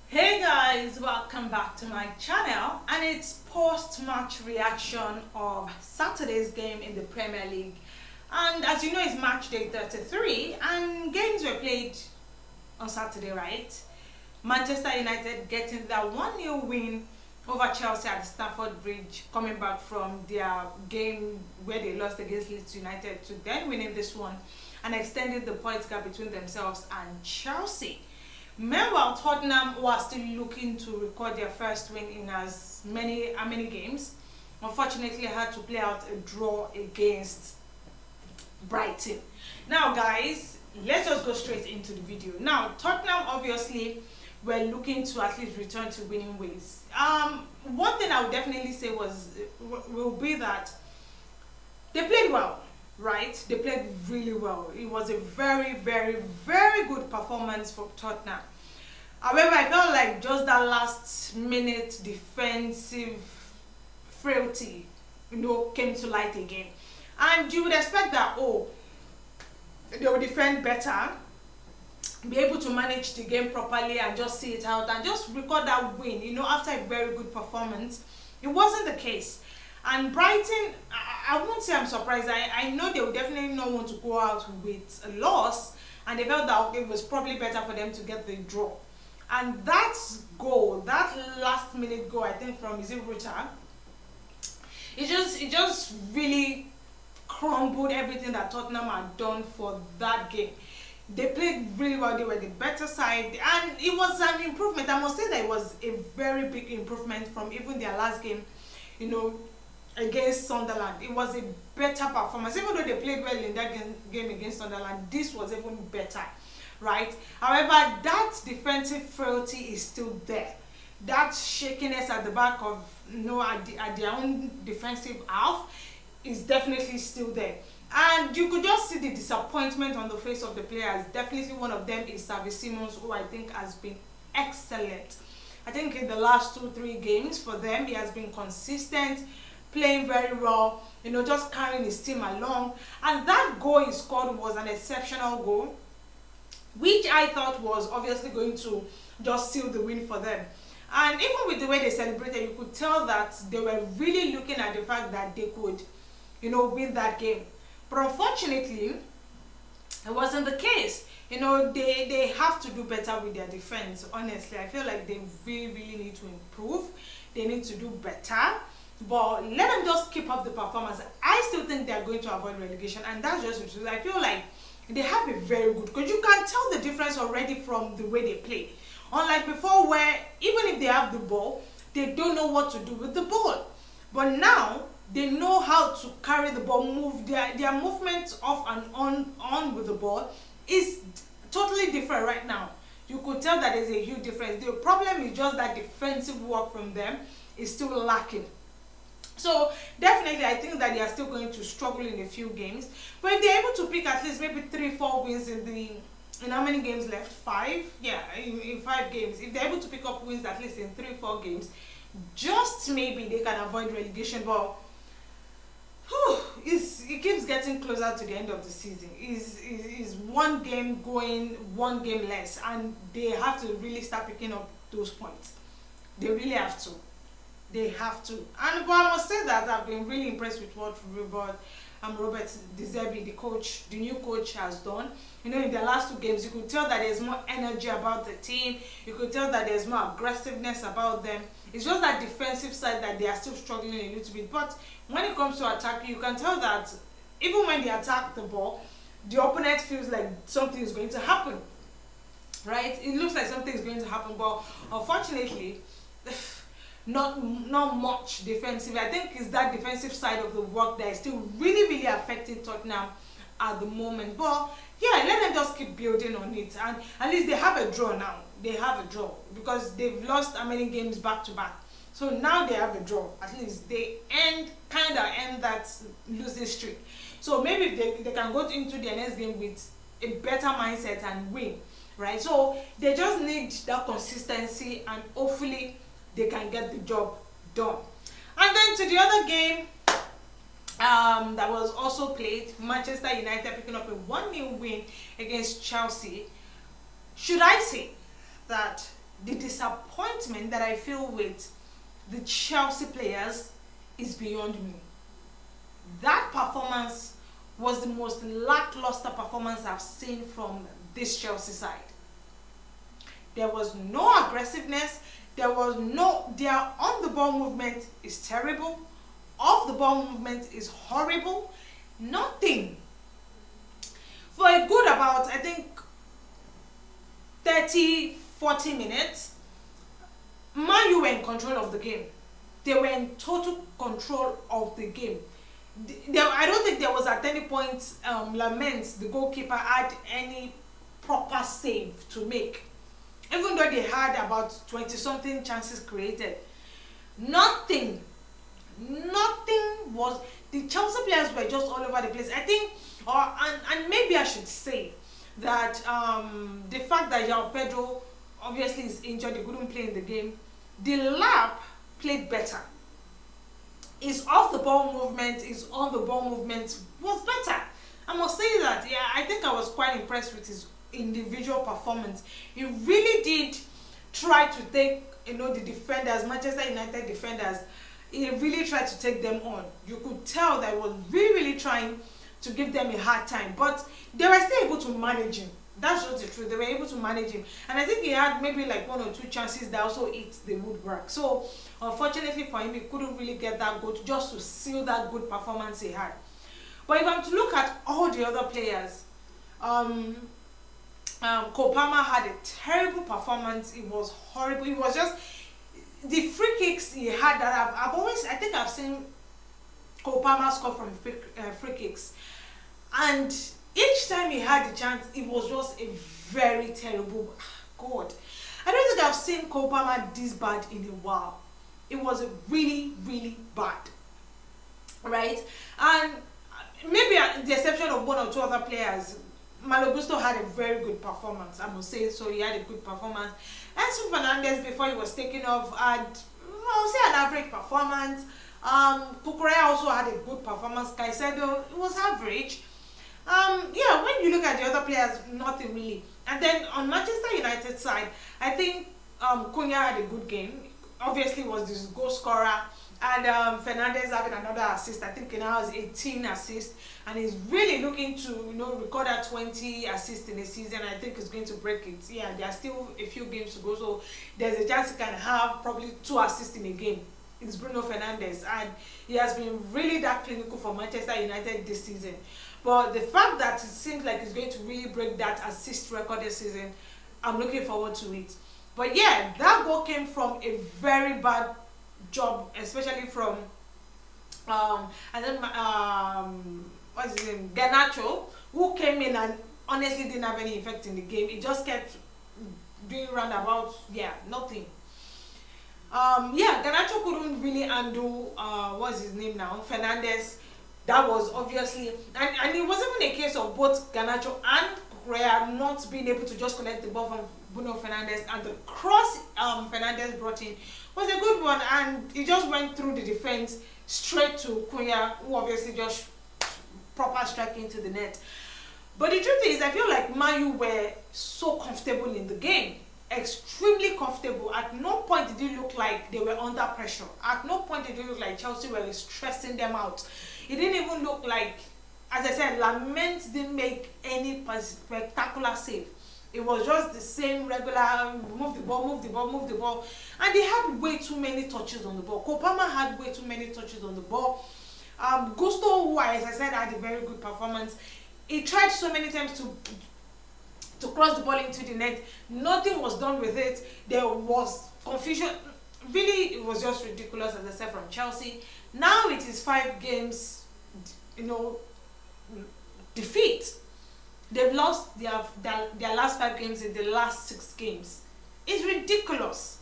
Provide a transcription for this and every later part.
Hey guys, welcome back to my channel, and it's post-match reaction of Saturday's game in the Premier League. And as you know, it's match day 33 and games were played on Saturday, right? Manchester United getting that 1-0 win over Chelsea at Stamford Bridge, coming back from their game where they lost against Leeds United to then winning this one and extending the points gap between themselves and Chelsea. Meanwhile, Tottenham were still looking to record their first win in as many games. Unfortunately, had to play out a draw against Brighton. Now, guys, let's just go straight into the video. Now, Tottenham obviously were looking to at least return to winning ways. One thing I would definitely say will be that they played well, right? They played really well. It was a very good performance for Tottenham. However, I felt like just that last minute defensive frailty, came to light again. And you would expect that, they will defend better, be able to manage the game properly and just see it out and just record that win, after a very good performance. It wasn't the case. And Brighton, I won't say I'm surprised. I know they would definitely not want to go out with a loss, and they felt that it was probably better for them to get the draw. And that goal, that last minute goal, I think from Ruta, it just really crumbled everything that Tottenham had done for that game. They played really well. They were the better side, and it was an improvement. I must say that it was a very big improvement from even their last game, against Sunderland. It was a better performance. Even though they played well in that game against Sunderland, this was even better, right? However, that defensive frailty is still there. That shakiness at the back of, at their own defensive half is definitely still there. And you could just see the disappointment on the face of the players. Definitely one of them is Xavi Simons, who I think has been excellent. I think in the last 2-3 games for them, he has been consistent, playing very well, just carrying his team along. And that goal he scored was an exceptional goal, which I thought was obviously going to just seal the win for them. And even with the way they celebrated, you could tell that they were really looking at the fact that they could, win that game. But unfortunately, it wasn't the case. They have to do better with their defense. Honestly, I feel like they really need to improve. They need to do better. But let them just keep up the performance. I still think they are going to avoid relegation, and that's just the truth. I feel like they have a very good coach. You can tell the difference already from the way they play. Unlike before, where even if they have the ball, they don't know what to do with the ball. But now they know how to carry the ball, move their movement off and on with the ball is totally different right now. You could tell that there's a huge difference. The problem is just that defensive work from them is still lacking. So definitely I think that they are still going to struggle in a few games. But if they're able to pick at least maybe 3-4 wins in how many games left? 5? Yeah, in 5 games. If they're able to pick up wins at least in 3-4 games, just maybe they can avoid relegation. But it keeps getting closer to the end of the season. Is one game going, one game less, and they have to really start picking up those points. They really have to. They have to. But I must say that I've been really impressed with what Robert De Zerbi, the new coach, has done. In the last 2 games, you could tell that there's more energy about the team. You could tell that there's more aggressiveness about them. It's just that defensive side that they are still struggling a little bit. But when it comes to attacking, you can tell that even when they attack the ball, the opponent feels like something is going to happen, right? It looks like something is going to happen, but unfortunately, not much defensive. I think it's that defensive side of the work that is still really affecting Tottenham at the moment. But yeah, let them just keep building on it, and at least they have a draw now. They have a draw because they've lost how many games back to back. So now they have a draw. At least they kind of end that losing streak. So maybe if they can go into their next game with a better mindset and win, right? So they just need that consistency, and hopefully they can get the job done. And then to the other game that was also played, Manchester United picking up a 1-0 win against Chelsea. Should I say that the disappointment that I feel with the Chelsea players is beyond me. That performance was the most lackluster performance I've seen from this Chelsea side. There was no aggressiveness. Their on the ball movement is terrible. Off the ball movement is horrible. Nothing. For a good about, I think, 30-40 minutes, Man U were in control of the game. They were in total control of the game. I don't think there was at any point Laments, the goalkeeper, had any proper save to make. Even though they had about 20-something chances created. Nothing was. The Chelsea players were just all over the place. I think, and maybe I should say that the fact that João Pedro obviously is injured, he couldn't play in the game. The lap played better. His off the ball movement, his on the ball movement was better. I must say that. Yeah, I think I was quite impressed with his individual performance. He really did try to take, the defenders, Manchester United defenders. He really tried to take them on. You could tell that he was really trying to give them a hard time, but they were still able to manage him. That's just the truth. They were able to manage him, and I think he had maybe like 1 or 2 chances that also hit the woodwork. So unfortunately for him, he couldn't really get that good just to seal that good performance he had. But if I'm to look at all the other players, Cole Palmer had a terrible performance. It was horrible. It was just the free kicks he had that I think I've seen Cole Palmer score from free kicks, and each time he had the chance, it was just a very terrible. God, I don't think I've seen Cole Palmer this bad in a while. It was really bad, right? And maybe at the exception of 1 or 2 other players, Malo Gusto had a very good performance, I must say. So he had a good performance. Enzo Fernandez, before he was taken off, had, I'll say, an average performance. Kukurea also had a good performance. Caicedo, it was average. Yeah, when you look at the other players, nothing really. And then on Manchester United side, I think Cunha had a good game. Obviously, was this goal scorer. And Fernandez having another assist. I think he now has 18 assists, and he's really looking to record that 20 assists in a season. I think he's going to break it. Yeah, there are still a few games to go, so there's a chance he can have probably 2 assists in a game. It's Bruno Fernandes, and he has been really that clinical for Manchester United this season. But the fact that it seems like he's going to really break that assist record this season, I'm looking forward to it. But yeah, that goal came from a very bad job, especially from and then what's his name, Garnacho, who came in and honestly didn't have any effect in the game. He just kept doing roundabouts. Yeah, nothing. Yeah, Garnacho couldn't really handle what's his name now, Fernandez. That was obviously, and it wasn't even a case of both Garnacho and Kukurea not being able to just collect the ball from Bruno Fernandes, and the cross Fernandes brought in was a good one, and it just went through the defense straight to Cunha, who obviously just proper strike into the net. But the truth is, I feel like Man U were so comfortable in the game, extremely comfortable. At no point did it look like they were under pressure. At no point did it look like Chelsea were stressing them out. It didn't even look like, as I said, Laments didn't make any spectacular save. It was just the same regular move the ball, and they had way too many touches on the ball. Cole Palmer had way too many touches on the ball. Gusto, who, as I said, had a very good performance. He tried so many times to cross the ball into the net. Nothing was done with it. There was confusion. Really, it was just ridiculous, as I said, from Chelsea. Now it is 5 games, defeat. They've lost their last 5 games in the last 6 games. It's ridiculous.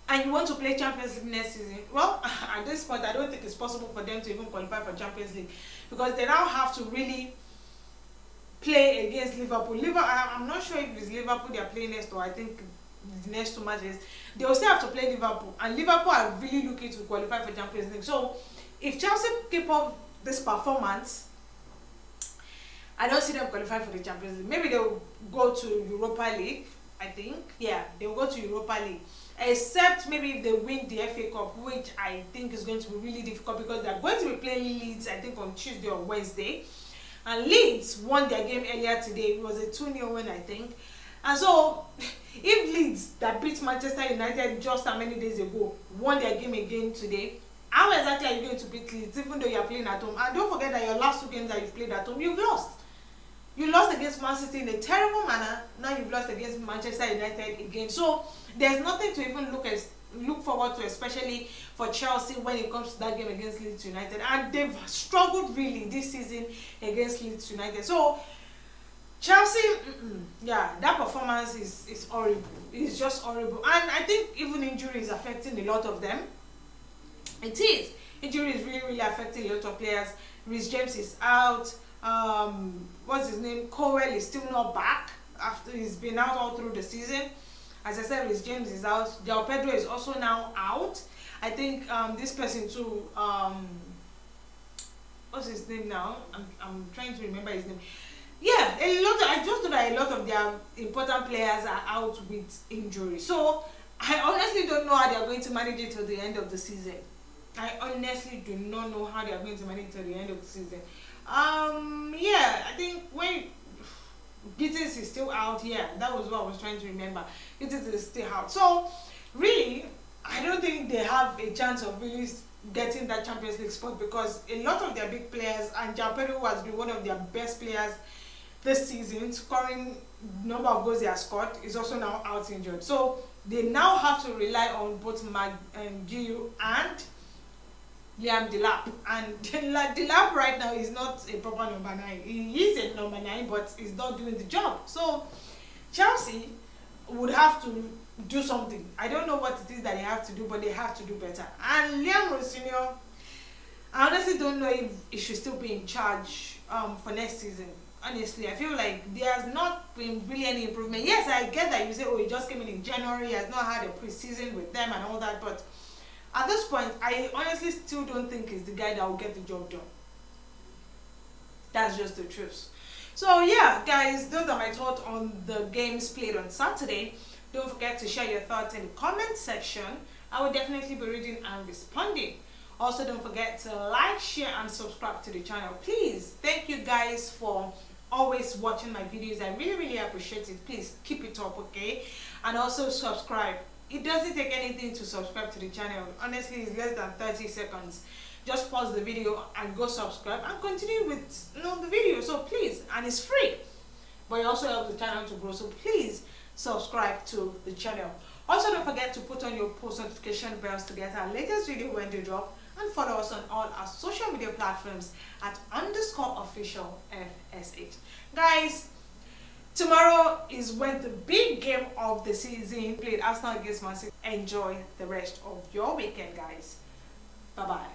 And you want to play Champions League next season? Well, at this point, I don't think it's possible for them to even qualify for Champions League, because they now have to really play against Liverpool. I'm not sure if it's Liverpool they are playing next, or I think the next 2 matches they will still have to play Liverpool, and Liverpool are really looking to qualify for Champions League. So if Chelsea keep up this performance, I don't see them qualify for the Champions League. Maybe they'll go to Europa League, I think. Yeah, they will go to Europa League. Except maybe if they win the FA Cup, which I think is going to be really difficult because they are going to be playing Leeds, I think, on Tuesday or Wednesday. And Leeds won their game earlier today. It was a 2-0 win, I think. And so, if Leeds, that beat Manchester United just how many days ago, won their game again today, how exactly are you going to beat Leeds, even though you are playing at home? And don't forget that your last 2 games that you've played at home, you've lost. You lost against Man City in a terrible manner. Now you've lost against Manchester United again. So there's nothing to even look forward to, especially for Chelsea when it comes to that game against Leeds United. And they've struggled really this season against Leeds United. So Chelsea, yeah, that performance is horrible. It's just horrible. And I think even injury is affecting a lot of them. It is. Injury is really, really affecting a lot of players. Reece James is out. What's his name? Cowell is still not back after he's been out all through the season. As I said, Reece James is out. João Pedro is also now out. I think this person too. What's his name now? I'm trying to remember his name. Yeah, I just know that a lot of their important players are out with injury. So I honestly don't know how they are going to manage it till the end of the season. I honestly do not know how they are going to manage it till the end of the season. Yeah, I think when Gittins is still out, yeah, that was what I was trying to remember. Gittins is still out. So really, I don't think they have a chance of really getting that Champions League spot because a lot of their big players, and João Pedro, who has been one of their best players this season, scoring number of goals they have scored, is also now out injured. So they now have to rely on both Gio and Liam Delap. And Delap right now is not a proper number 9. He is a number 9, but he's not doing the job. So Chelsea would have to do something. I don't know what it is that they have to do, but they have to do better. And Liam Rossinier, I honestly don't know if he should still be in charge for next season. Honestly, I feel like there has not been really any improvement. Yes, I get that you say, oh, he just came in January, he has not had a pre-season with them and all that, but at this point, I honestly still don't think he's the guy that will get the job done. That's just the truth. So yeah, guys, those are my thoughts on the games played on Saturday. Don't forget to share your thoughts in the comment section. I will definitely be reading and responding. Also, don't forget to like, share, and subscribe to the channel. Please, thank you guys for always watching my videos. I really, really appreciate it. Please keep it up, okay? And also subscribe. It doesn't take anything to subscribe to the channel. Honestly, it's less than 30 seconds. Just pause the video and go subscribe and continue with the video. So please, and it's free, but it also helps the channel to grow. So please subscribe to the channel. Also, don't forget to put on your post notification bells to get our latest video when they drop, and follow us on all our social media platforms at _official_FSH. Guys, tomorrow is when the big game of the season played, Arsenal against Man City. Enjoy the rest of your weekend, guys. Bye bye.